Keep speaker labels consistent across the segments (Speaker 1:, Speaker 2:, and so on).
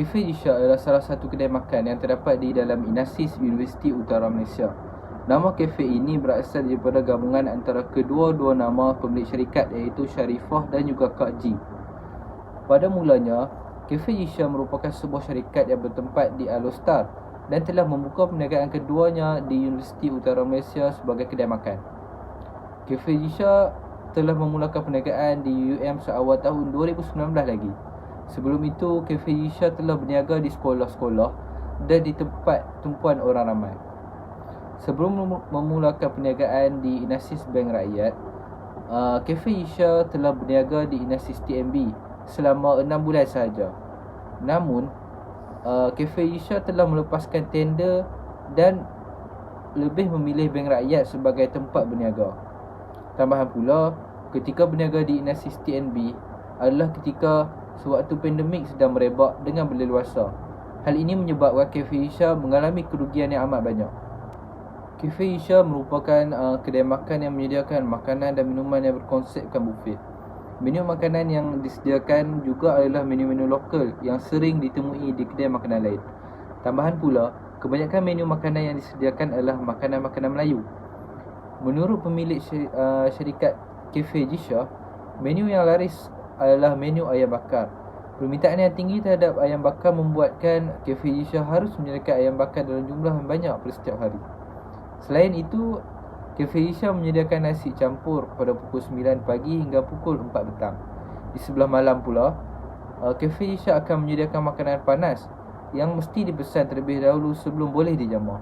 Speaker 1: Cafe Isha adalah salah satu kedai makan yang terdapat di dalam Inasis, Universiti Utara Malaysia. Nama kafe ini berasal daripada gabungan antara kedua-dua nama pemilik syarikat, iaitu Sharifah dan juga Kak Ji. Pada mulanya, Cafe Isha merupakan sebuah syarikat yang bertempat di Alostar dan telah membuka perniagaan keduanya di Universiti Utara Malaysia sebagai kedai makan. Cafe Isha telah memulakan perniagaan di UM seawal tahun 2019 lagi. Sebelum itu, Cafe Isha telah berniaga di sekolah-sekolah dan di tempat tumpuan orang ramai. Sebelum memulakan perniagaan di Inasis Bank Rakyat, Cafe Isha telah berniaga di Inasis TMB selama 6 bulan sahaja. Namun, Cafe Isha telah melepaskan tender dan lebih memilih Bank Rakyat sebagai tempat berniaga. Tambahan pula, ketika berniaga di Inasis TNB adalah ketika sewaktu pandemik sedang merebak dengan berleluasa. Hal ini menyebabkan Cafe Isha mengalami kerugian yang amat banyak. Cafe Isha merupakan kedai makan yang menyediakan makanan dan minuman yang berkonsepkan buffet. Menu makanan yang disediakan juga adalah menu-menu lokal yang sering ditemui di kedai makanan lain. Tambahan pula, kebanyakan menu makanan yang disediakan adalah makanan-makanan Melayu. Menurut pemilik syarikat Cafe Isha, menu yang laris adalah menu ayam bakar. Permintaan yang tinggi terhadap ayam bakar membuatkan Cafe Isha harus menyediakan ayam bakar dalam jumlah yang banyak pada setiap hari. Selain itu, Cafe Isha menyediakan nasi campur pada pukul 9 pagi hingga pukul 4 petang. Di sebelah malam pula, Cafe Isha akan menyediakan makanan panas yang mesti dipesan terlebih dahulu sebelum boleh dijamah.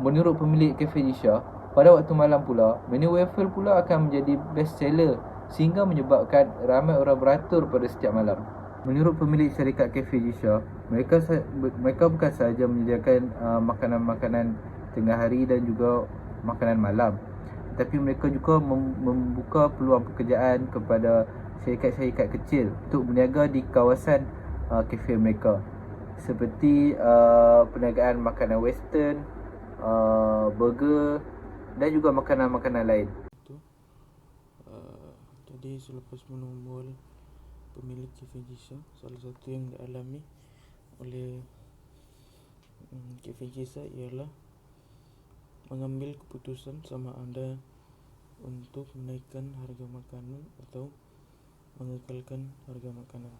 Speaker 1: Menurut pemilik Cafe Isha, pada waktu malam pula, menu waffle pula akan menjadi best seller sehingga menyebabkan ramai orang beratur pada setiap malam. Menurut pemilik syarikat Cafe Isha, mereka bukan sahaja menyediakan makanan-makanan tengah hari dan juga makanan malam, tetapi mereka juga membuka peluang pekerjaan kepada syarikat-syarikat kecil untuk berniaga di kawasan kafe mereka, seperti perniagaan makanan western, burger dan juga makanan-makanan lain.
Speaker 2: Jadi selepas menumbul pemilik Cafe Isha, salah satu yang dialami oleh Cafe Isha ialah mengambil keputusan sama ada untuk menaikkan harga makanan atau mengekalkan harga makanan.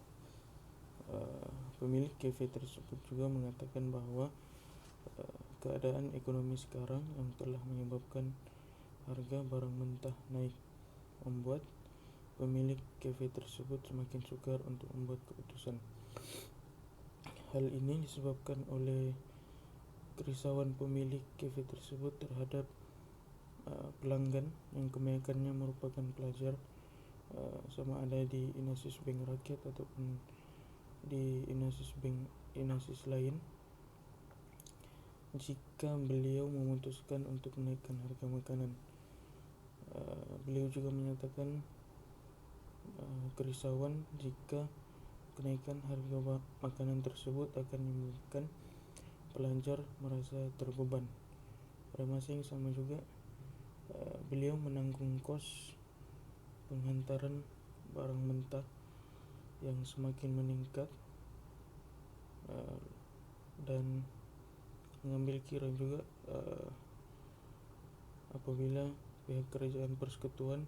Speaker 2: Pemilik kafe tersebut juga mengatakan bahwa keadaan ekonomi sekarang yang telah menyebabkan harga barang mentah naik membuat pemilik kafe tersebut semakin sukar untuk membuat keputusan. Hal ini disebabkan oleh kerisauan pemilik kafe tersebut terhadap pelanggan yang kebanyakannya merupakan pelajar, sama ada di Inasis Bank Rakyat ataupun di Inasis lain. Jika beliau memutuskan untuk menaikkan harga makanan, beliau juga menyatakan kerisauan jika kenaikan harga makanan tersebut akan menyebabkan pelajar merasa terbeban. Pada masa yang sama juga, beliau menanggung kos penghantaran barang mentah yang semakin meningkat, dan mengambil kira juga apabila pihak kerajaan persekutuan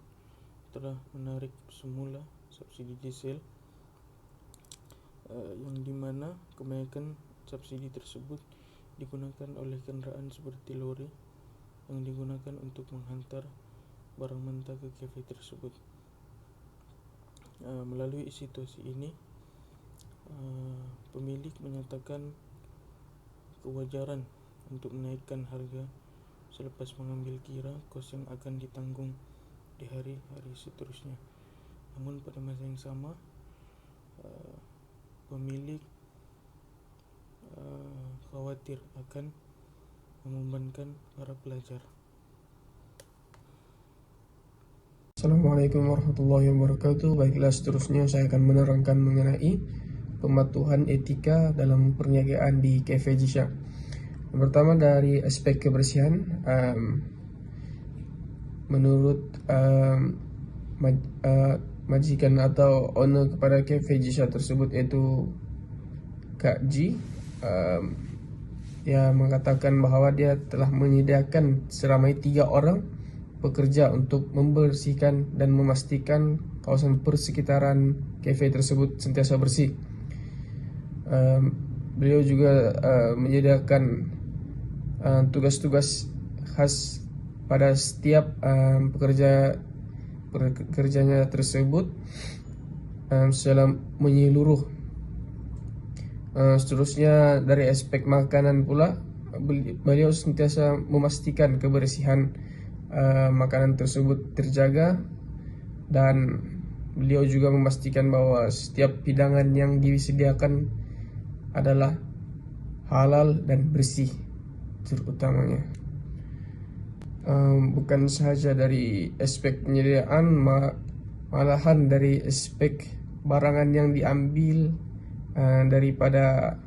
Speaker 2: telah menarik semula subsidi diesel, yang dimana kebanyakan subsidi tersebut digunakan oleh kenderaan seperti lori yang digunakan untuk menghantar barang mentah ke kafe tersebut. Melalui situasi ini, pemilik menyatakan kewajaran untuk menaikkan harga selepas mengambil kira kos yang akan ditanggung di hari-hari seterusnya. Namun pada masa yang sama, pemilik khawatir akan membebankan para pelajar.
Speaker 3: Assalamualaikum warahmatullahi wabarakatuh. Baiklah, seterusnya saya akan menerangkan mengenai pematuhan etika dalam perniagaan di Cafe Isha. Yang pertama dari aspek kebersihan, menurut majikan atau owner kepada Cafe Isha tersebut, yaitu Kak Ji, dia mengatakan bahwa dia telah menyediakan seramai 3 orang pekerja untuk membersihkan dan memastikan kawasan persekitaran kafe tersebut sentiasa bersih. Beliau juga menyediakan tugas-tugas khas pada setiap pekerjanya tersebut secara menyeluruh. Seterusnya dari aspek makanan pula, beliau sentiasa memastikan kebersihan makanan tersebut terjaga, dan beliau juga memastikan bahwa setiap hidangan yang disediakan adalah halal dan bersih terutamanya. Bukan sahaja dari aspek penyediaan, malahan dari aspek barangan yang diambil daripada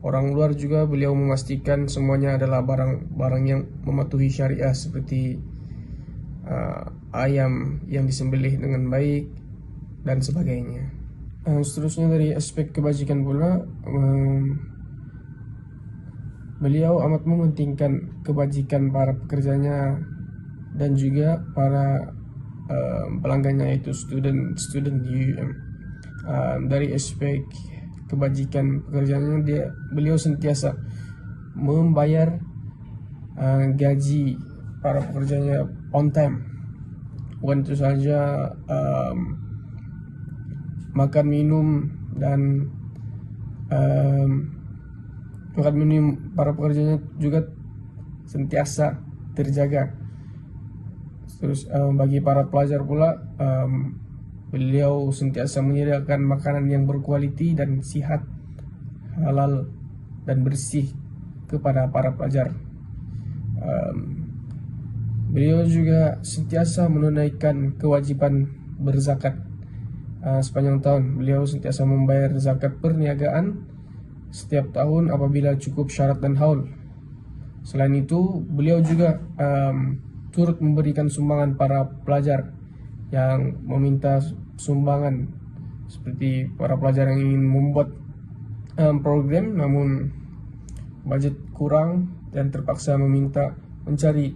Speaker 3: orang luar juga beliau memastikan semuanya adalah barang-barang yang mematuhi syariah, seperti ayam yang disembelih dengan baik dan sebagainya. Seterusnya dari aspek kebajikan pula, beliau amat mementingkan kebajikan para pekerjanya dan juga para pelanggannya, yaitu student di UUM. Dari aspek kebajikan pekerjaannya, beliau sentiasa membayar gaji para pekerjanya on time. Bukan itu saja, makan minum dan makan minum para pekerjanya juga sentiasa terjaga. Terus bagi para pelajar pula, beliau sentiasa menyediakan makanan yang berkualiti dan sihat, halal dan bersih kepada para pelajar. Beliau juga sentiasa menunaikan kewajiban berzakat sepanjang tahun. Beliau sentiasa membayar zakat perniagaan setiap tahun apabila cukup syarat dan haul. Selain itu, beliau juga turut memberikan sumbangan para pelajar yang meminta sumbangan, seperti para pelajar yang ingin membuat program namun budget kurang dan terpaksa mencari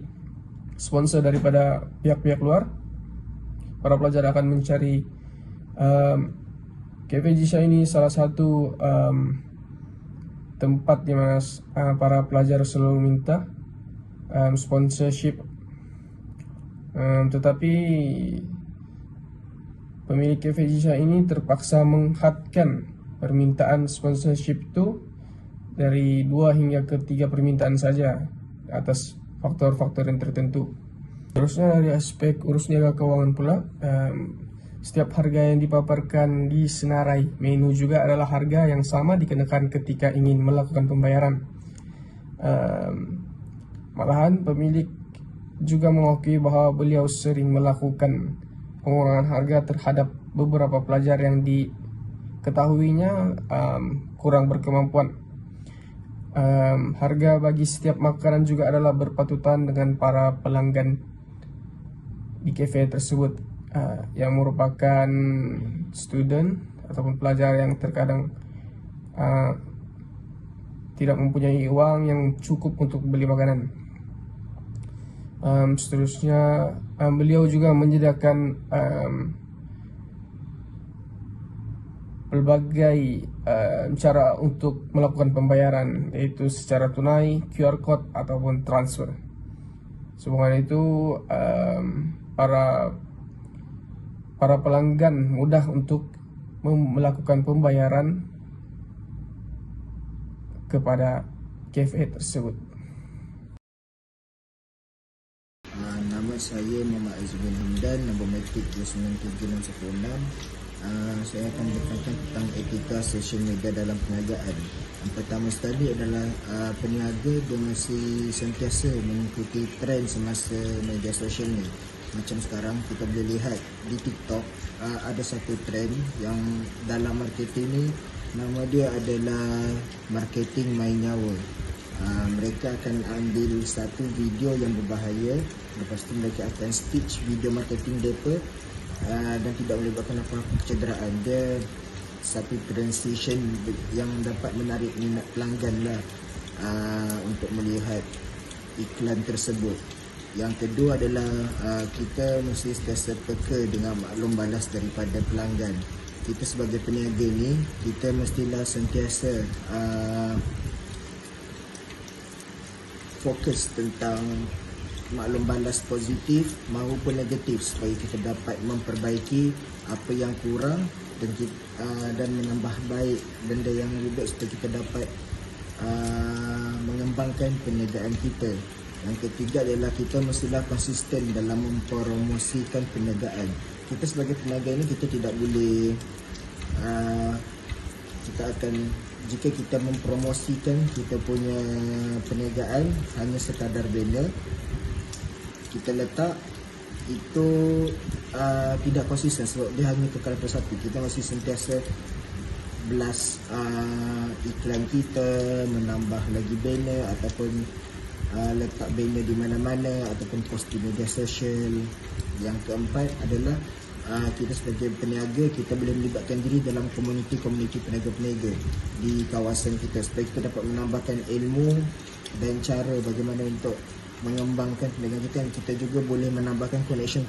Speaker 3: sponsor daripada pihak-pihak luar. Para pelajar akan mencari Cafe Jisha ini salah satu tempat di mana para pelajar selalu minta sponsorship, tetapi pemilik Cafe Jisha ini terpaksa menghadkan permintaan sponsorship itu dari 2 hingga ke 3 permintaan saja atas faktor-faktor yang tertentu. Terusnya dari aspek urus niaga keuangan pula, setiap harga yang dipaparkan di senarai menu juga adalah harga yang sama dikenakan ketika ingin melakukan pembayaran. Malahan pemilik juga mengakui bahwa beliau sering melakukan pengurangan harga terhadap beberapa pelajar yang diketahuinya kurang berkemampuan. Harga bagi setiap makanan juga adalah berpatutan dengan para pelanggan di cafe tersebut, yang merupakan student ataupun pelajar yang terkadang tidak mempunyai uang yang cukup untuk beli makanan. Seterusnya, beliau juga menyediakan berbagai cara untuk melakukan pembayaran, yaitu secara tunai, QR code ataupun transfer. Semoga itu para pelanggan mudah untuk melakukan pembayaran kepada cafe tersebut.
Speaker 4: Nama saya Muhammad Azmin Hamdan, nombor matrik 297616. Saya akan berkata tentang etika sosial media dalam perniagaan. Yang pertama sekali adalah peniaga dia mesti sentiasa mengikuti trend semasa media sosial ni. Macam sekarang kita boleh lihat di TikTok ada satu trend yang dalam marketing ni, nama dia adalah marketing main nyawa. Mereka akan ambil satu video yang berbahaya, lepas tu mereka akan stitch video marketing mereka dan tidak menyebabkan apa-apa kecederaan. Dia satu transition yang dapat menarik minat pelanggan lah untuk melihat iklan tersebut. Yang kedua adalah kita mesti sentiasa peka dengan maklum balas daripada pelanggan. Kita sebagai peniaga ni, kita mestilah sentiasa fokus tentang maklum balas positif maupun negatif supaya kita dapat memperbaiki apa yang kurang dan menambah baik benda yang lebih baik supaya kita dapat mengembangkan perniagaan kita. Yang ketiga adalah kita mestilah konsisten dalam mempromosikan perniagaan. Kita sebagai peniaga ini kita tidak boleh jika kita mempromosikan kita punya perniagaan hanya sekadar banner kita letak itu tidak konsisten sebab dia hanya kekal pada satu. Kita masih sentiasa blast iklan kita, menambah lagi banner ataupun letak banner di mana-mana ataupun post di media sosial. Yang keempat adalah kita sebagai peniaga kita boleh melibatkan diri dalam komuniti peniaga-peniaga di kawasan kita supaya kita dapat menambahkan ilmu dan cara bagaimana untuk mengembangkan perniagaan kita. Kita juga boleh menambahkan connection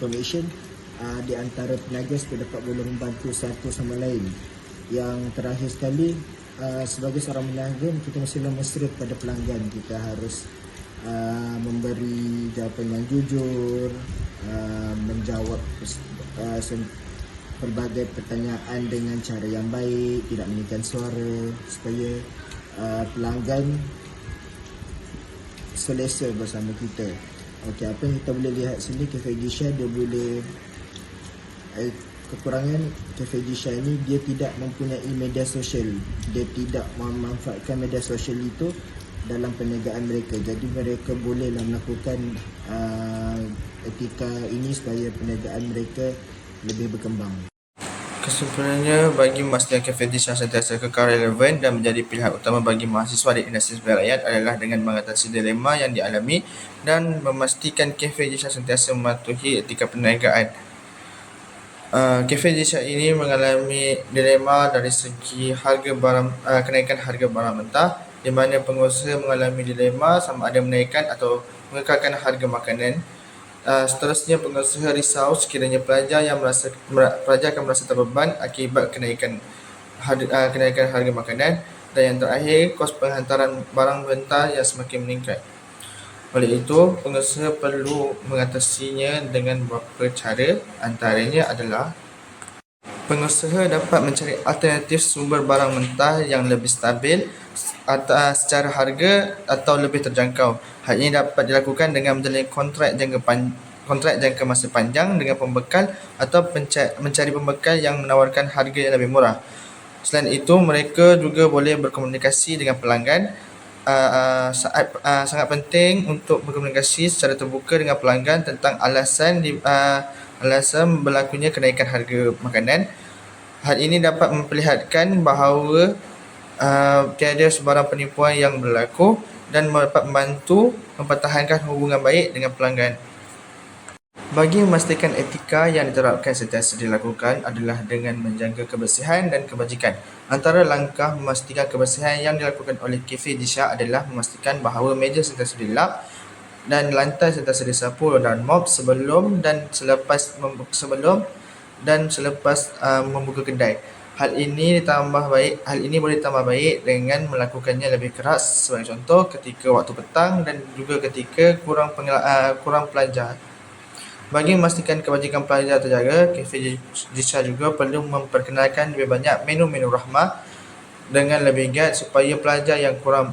Speaker 4: di antara peniaga supaya dapat boleh membantu satu sama lain. Yang terakhir sekali, sebagai seorang peniaga kita mestilah mesra kepada pelanggan. Kita harus memberi jawapan yang jujur, menjawab pelbagai pertanyaan dengan cara yang baik, tidak meninggikan suara supaya pelanggan selesa bersama kita. Okey, apa yang kita boleh lihat sini, Cafe Gisha dia boleh kekurangan Cafe Gisha ini dia tidak mempunyai media sosial. Dia tidak memanfaatkan media sosial itu dalam perniagaan mereka. Jadi mereka bolehlah melakukan etika ini supaya perniagaan mereka lebih berkembang.
Speaker 2: Kesimpulannya, bagi memastikan Cafe Gisha sentiasa kekal relevan dan menjadi pilihan utama bagi mahasiswa di industri rakyat adalah dengan mengatasi dilema yang dialami dan memastikan Cafe Gisha sentiasa mematuhi etika perniagaan. Cafe Gisha ini mengalami dilema dari segi kenaikan harga barang mentah, di mana pengusaha mengalami dilema sama ada menaikkan atau mengekalkan harga makanan. Seterusnya, pengusaha risau sekiranya pelajar akan merasa terbeban akibat kenaikan harga makanan. Dan yang terakhir, kos penghantaran barang mentah yang semakin meningkat. Oleh itu, pengusaha perlu mengatasinya dengan beberapa cara. Antaranya adalah pengusaha dapat mencari alternatif sumber barang mentah yang lebih stabil secara harga atau lebih terjangkau. Hal ini dapat dilakukan dengan menjalani kontrak jangka masa panjang dengan pembekal atau mencari pembekal yang menawarkan harga yang lebih murah. Selain itu, mereka juga boleh berkomunikasi dengan pelanggan. Sangat penting untuk berkomunikasi secara terbuka dengan pelanggan tentang alasan berlakunya kenaikan harga makanan. Hal ini dapat memperlihatkan bahawa tiada sebarang penipuan yang berlaku dan dapat membantu mempertahankan hubungan baik dengan pelanggan. Bagi memastikan etika yang diterapkan sentiasa dilakukan adalah dengan menjaga kebersihan dan kebajikan. Antara langkah memastikan kebersihan yang dilakukan oleh Cafe Gisha adalah memastikan bahawa meja sentiasa dilap dan lantai sentiasa disapu dan mop sebelum dan selepas membuka kedai. Hal ini boleh ditambah baik dengan melakukannya lebih keras. Sebagai contoh, ketika waktu petang dan juga ketika kurang pelajar. Bagi memastikan kebajikan pelajar terjaga, Cafe Gisha juga perlu memperkenalkan lebih banyak menu-menu rahmah dengan lebih giat supaya pelajar yang kurang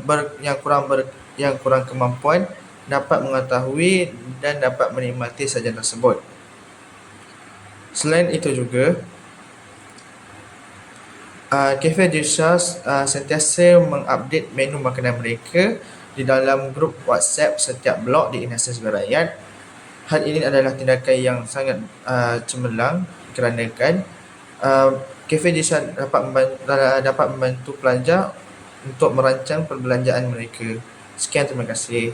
Speaker 2: kemampuan dapat mengetahui dan dapat menikmati sajian tersebut. Selain itu juga, Cafe Gisha sentiasa mengupdate menu makanan mereka di dalam grup WhatsApp setiap blok di industri rakyat. Hal ini adalah tindakan yang sangat cemerlang kerana Cafe Gisha dapat membantu pelajar untuk merancang perbelanjaan mereka. Sekian, terima kasih.